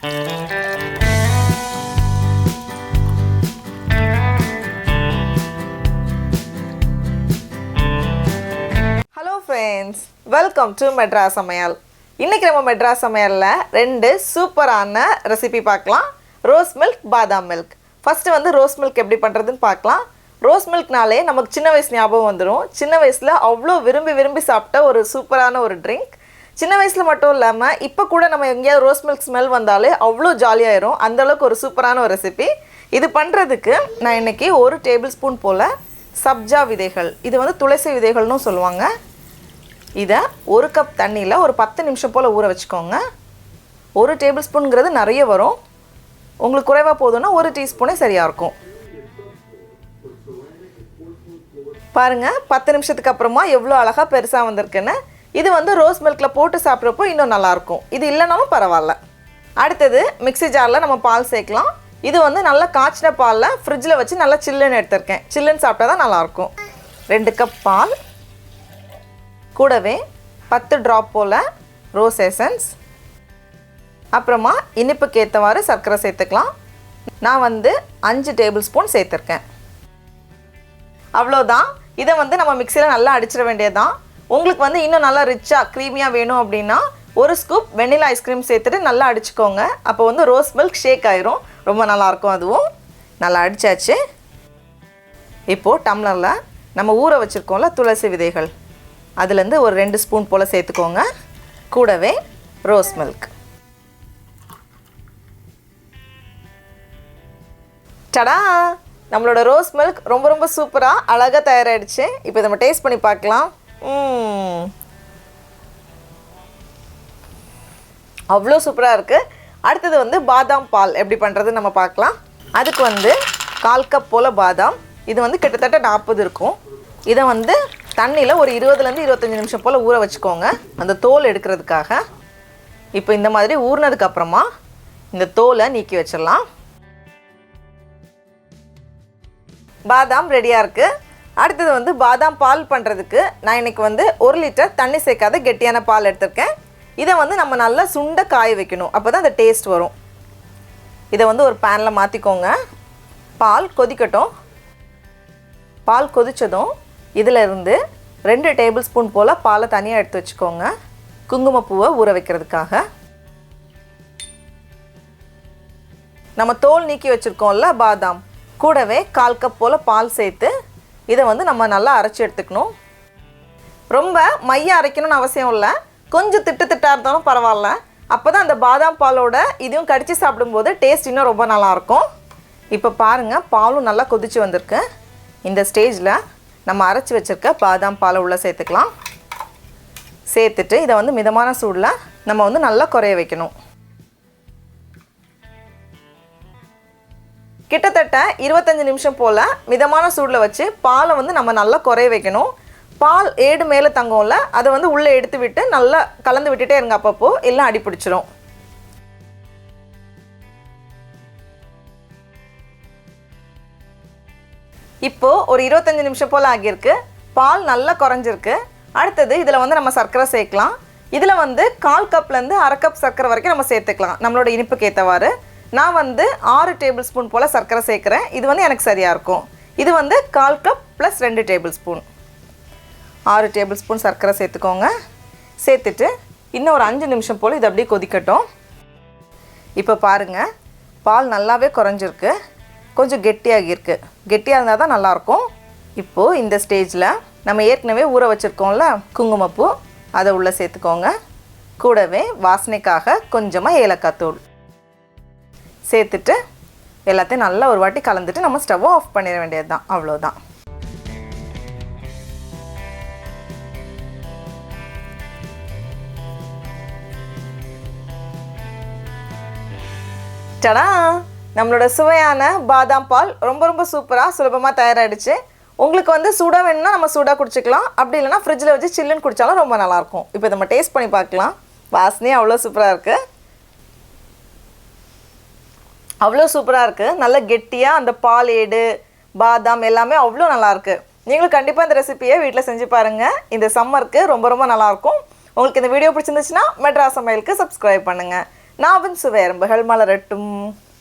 Hello friends, welcome to Madras சமையல். இன்றைக்கி நம்ம மெட்ராஸ் சமையலில் 2 சூப்பரான ரெசிபி பார்க்கலாம். ரோஸ் மில்க், பாதாம் மில்க். ஃபஸ்ட்டு வந்து ரோஸ் மில்க் எப்படி பண்ணுறதுன்னு பார்க்கலாம். ரோஸ் மில்க்னாலே நமக்கு சின்ன வயசு ஞாபகம் வந்துடும். சின்ன வயசில் அவ்வளோ விரும்பி சாப்பிட்ட ஒரு சூப்பரான ஒரு ட்ரிங்க். சின்ன வயசில் மட்டும் இல்லாமல் இப்போ கூட நம்ம எங்கேயாவது ரோஸ் மில்க் ஸ்மெல் வந்தாலே அவ்வளோ ஜாலியாயிரும். அந்தளவுக்கு ஒரு சூப்பரான ஒரு ரெசிபி. இது பண்ணுறதுக்கு நான் இன்றைக்கி 1 டேபிள் ஸ்பூன் போல் சப்ஜா விதைகள், இது வந்து துளசி விதைகள்னு சொல்லுவாங்க, இதை 1 கப் தண்ணியில் ஒரு 10 நிமிஷம் போல் ஊற வச்சுக்கோங்க. 1 டேபிள் ஸ்பூனுங்கிறது நிறைய வரும். உங்களுக்கு குறைவாக போதுன்னா 1 டீஸ்பூனே சரியாக இருக்கும். பாருங்கள், 10 நிமிஷத்துக்கு அப்புறமா எவ்வளோ அழகாக பெருசாக வந்திருக்குன்னு. இது வந்து ரோஸ் மில்கில் போட்டு சாப்பிட்றப்போ இன்னும் நல்லாயிருக்கும். இது இல்லைனாலும் பரவாயில்ல. அடுத்தது மிக்ஸி ஜாரில் நம்ம பால் சேர்க்கலாம். இது வந்து நல்லா காய்ச்சின பாலில் ஃப்ரிட்ஜில் வச்சு நல்லா சில்லுன்னு எடுத்திருக்கேன். சில்லுன்னு சாப்பிட்டா தான் நல்லாயிருக்கும். 2 கப் பால், கூடவே 10 ட்ராப் போல் ரோஸ் எசன்ஸ், அப்புறமா இனிப்புக்கு ஏற்றவாறு சர்க்கரை சேர்த்துக்கலாம். நான் வந்து 5 டேபிள் ஸ்பூன் சேர்த்துருக்கேன். அவ்வளோதான். இதை வந்து நம்ம மிக்சியில் நல்லா அடிச்சிட வேண்டியதுதான். உங்களுக்கு வந்து இன்னும் நல்லா ரிச்சாக க்ரீமியாக வேணும் அப்படின்னா 1 ஸ்கூப் வெண்ணிலா ஐஸ்கிரீம் சேர்த்துட்டு நல்லா அடிச்சுக்கோங்க. அப்போ வந்து ரோஸ் மில்க் ஷேக் ஆயிரும், ரொம்ப நல்லாயிருக்கும். அதுவும் நல்லா அடித்தாச்சு. இப்போது டம்ளரில் நம்ம ஊற வச்சுருக்கோம்ல துளசி விதைகள், அதுலேருந்து ஒரு 2 ஸ்பூன் போல் சேர்த்துக்கோங்க. கூடவே ரோஸ் மில்க். டடா, நம்மளோட ரோஸ் மில்க் ரொம்ப சூப்பராக அழகாக தயாராகிடுச்சு. இப்போ நம்ம டேஸ்ட் பண்ணி பார்க்கலாம். அவ்வளோ சூப்பராக இருக்குது. அடுத்தது வந்து பாதாம் பால் எப்படி பண்ணுறது நம்ம பார்க்கலாம். அதுக்கு வந்து 1/4 கப் போல் பாதாம், இது வந்து கிட்டத்தட்ட 40 இருக்கும். இதை வந்து தண்ணியில் ஒரு 20லேருந்து 25 நிமிஷம் போல் ஊற வச்சுக்கோங்க, அந்த தோல் எடுக்கிறதுக்காக. இப்போ இந்த மாதிரி ஊறினதுக்கப்புறமா இந்த தோலை நீக்கி வச்சிடலாம். பாதாம் ரெடியாக இருக்குது. அடுத்தது வந்து பாதாம் பால் பண்ணுறதுக்கு நான் இன்றைக்கி வந்து 1 லிட்டர் தண்ணி சேர்க்காத கெட்டியான பால் எடுத்திருக்கேன். இதை வந்து நம்ம நல்லா சுண்ட காய வைக்கணும், அப்போ தான் அந்த டேஸ்ட் வரும். இதை வந்து ஒரு பேனில் மாற்றிக்கோங்க. பால் கொதிக்கட்டும். பால் கொதித்ததும் இதில் இருந்து 2 டேபிள் ஸ்பூன் போல் பாலை தனியாக எடுத்து வச்சுக்கோங்க, குங்குமப்பூவை ஊற வைக்கிறதுக்காக. நம்ம தோல் நீக்கி வச்சுருக்கோம்ல பாதாம், கூடவே 1/4 கப் போல் பால் சேர்த்து இதை வந்து நம்ம நல்லா அரைச்சி எடுத்துக்கணும். ரொம்ப மையம் அரைக்கணும்னு அவசியம் இல்லை, கொஞ்சம் திட்டாக இருந்தாலும் பரவாயில்ல. அப்போ தான் அந்த பாதாம் பாலோட இதையும் கடித்து சாப்பிடும்போது டேஸ்ட் இன்னும் ரொம்ப நல்லாயிருக்கும். இப்போ பாருங்கள், பாலும் நல்லா கொதித்து வந்திருக்கு. இந்த ஸ்டேஜில் நம்ம அரைச்சி வச்சுருக்க பாதாம் பாலை உள்ளே சேர்த்துக்கலாம். சேர்த்துட்டு இதை வந்து மிதமான சூடில் நம்ம வந்து நல்லா குறைய வைக்கணும். கிட்டத்தட்ட 25 நிமிஷம் போல் மிதமான சூடில் வச்சு பாலை வந்து நம்ம நல்லா குறைய வைக்கணும். பால் ஏடு மேலே தங்கும்ல, அதை வந்து உள்ளே எடுத்து விட்டு நல்லா கலந்து விட்டுட்டே இருங்க, அப்பப்போ எல்லாம் அடி பிடிச்சிரும். இப்போது ஒரு 25 நிமிஷம் போல் ஆகியிருக்கு. பால் நல்லா குறைஞ்சிருக்கு. அடுத்தது இதில் வந்து நம்ம சர்க்கரை சேர்க்கலாம். இதில் வந்து 1/4 கப்லேருந்து 1/2 கப் சர்க்கரை வரைக்கும் நம்ம சேர்த்துக்கலாம், நம்மளோட இனிப்புக்கு ஏற்றவாறு. நான் வந்து 6 டேபிள் ஸ்பூன் போல் சர்க்கரை சேர்க்குறேன். இது வந்து எனக்கு சரியாக இருக்கும். இது வந்து 1/4 cup plus 2 table spoon, 6 table spoon சர்க்கரை சேர்த்துக்கோங்க. சேர்த்துட்டு இன்னும் ஒரு 5 நிமிஷம் போல் இது அப்படியே கொதிக்கட்டும். இப்போ பாருங்கள், பால் நல்லாவே குறைஞ்சிருக்கு, கொஞ்சம் கெட்டியாகிருக்கு. கெட்டியாக இருந்தால் தான் நல்லாயிருக்கும். இப்போது இந்த ஸ்டேஜில் நம்ம ஏற்கனவே ஊற வச்சுருக்கோம்ல குங்குமப்பூ, அதை உள்ளே சேர்த்துக்கோங்க. கூடவே வாசனைக்காக கொஞ்சமாக ஏலக்காய் தூள் சேர்த்துட்டு எல்லாத்தையும் நல்லா ஒரு வாட்டி கலந்துட்டு நம்ம ஸ்டவ்வை ஆஃப் பண்ணிட வேண்டியது தான். அவ்வளோதான். டடா, நம்மளோட சுவையான பாதாம் பால் ரொம்ப சூப்பராக சுலபமாக தயாராகிடுச்சு. உங்களுக்கு வந்து சூடாக வேணும்னா நம்ம சூடாக குடிச்சிக்கலாம், அப்படி இல்லைனா ஃப்ரிட்ஜில் வச்சு சில்லுன்னு குடித்தாலும் ரொம்ப நல்லாயிருக்கும். இப்போ நம்ம டேஸ்ட் பண்ணி பார்க்கலாம். வாசனையே அவ்வளோ சூப்பராக இருக்குது. அவ்வளோ சூப்பராக இருக்குது. நல்ல கெட்டியாக அந்த பால் ஏடு பாதாம் எல்லாமே அவ்வளோ நல்லாயிருக்கு. நீங்களும் கண்டிப்பாக இந்த ரெசிபியை வீட்டில் செஞ்சு பாருங்கள். இந்த சம்மருக்கு ரொம்ப நல்லாயிருக்கும். உங்களுக்கு இந்த வீடியோ பிடிச்சிருந்துச்சுன்னா மெட்ராஸ் சமையலுக்கு சப்ஸ்கிரைப் பண்ணுங்கள். நாவின் சுவையரம்புகள் மலரட்டும்.